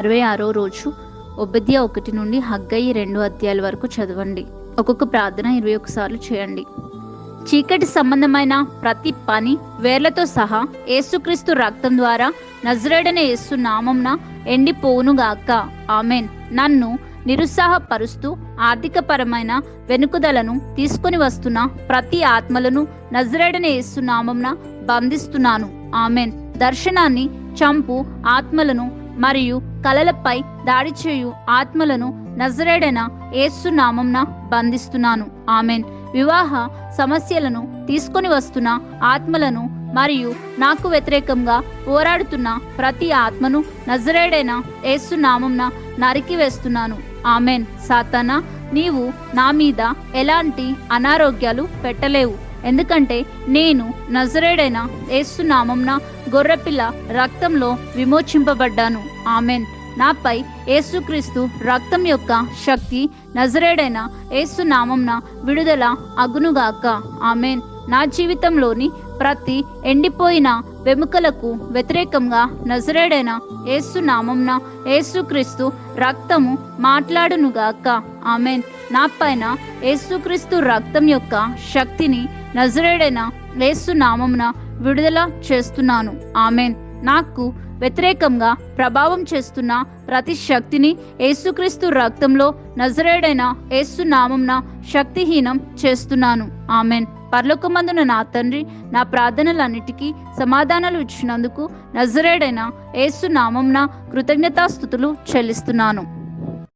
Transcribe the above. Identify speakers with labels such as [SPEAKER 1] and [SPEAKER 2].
[SPEAKER 1] 66వ రోజు ఒబద్యా 1 నుండి హగ్గయి 2 అధ్యాయాల వరకు చదవండి. ఒక్కొక్క ప్రార్థన 21 సార్లు చేయండి. చీకటి సంబంధమైన ప్రతి పని వేర్లతో సహా యేసుక్రీస్తు రక్తం ద్వారా నజరేయుడైన యేసు నామంన ఎండిపోవునుగాక. ఆమెన్. నన్ను నిరుత్సాహపరుస్తూ ఆర్థికపరమైన వెనుకదలను తీసుకొని వస్తున్న ప్రతి ఆత్మలను నజరేయుడైన యేసు నామంన బంధిస్తున్నాను. ఆమెన్. దర్శనాన్ని చంపు ఆత్మలను మరియు కలలపై దాడి చేయు ఆత్మలను నజరేయుడైన యేసు నామంన బంధిస్తున్నాను. ఆమెన్. వివాహ సమస్యలను తీసుకొని వస్తున్న ఆత్మలను మరియు నాకు వ్యతిరేకంగా పోరాడుతున్న ప్రతి ఆత్మను నజరేయుడైన యేసు నామంన నరికి వేస్తున్నాను. ఆమెన్. సాతానా, నీవు నా మీద ఎలాంటి అనారోగ్యాలు పెట్టలేవు, ఎందుకంటే నేను నజరేయుడైన యేసు నామంన గొర్రెపిల్ల రక్తంలో విమోచింపబడ్డాను. ఆమెన్. నాపై యేసుక్రీస్తు రక్తం యొక్క శక్తి నజరేయుడైన యేసు నామంన విడుదల అగునుగాక. ఆమెన్. నా జీవితంలోని ప్రతి ఎండిపోయిన వెముకలకు వ్యతిరేకంగా నజరేయుడైన యేసు నామంన యేసుక్రీస్తు రక్తము మాట్లాడునుగాక. ఆమెన్. నా పైన యేసుక్రీస్తు రక్తం యొక్క శక్తిని నజరేయుడైన యేసు నామంన విడుదల చేస్తున్నాను. ఆమెన్. నాకు వ్యతిరేకంగా ప్రభావం చేస్తున్న ప్రతి శక్తిని యేసుక్రీస్తు రక్తంలో నజరేయుడైన యేసు నామంన శక్తిహీనం చేస్తున్నాను. ఆమెన్. పరలోకమందున నా తండ్రి, నా ప్రార్థనలన్నిటికీ సమాధానాలు ఇచ్చినందుకు నజరేయుడైన యేసు నామంన కృతజ్ఞతాస్తుతులు చెల్లిస్తున్నాను.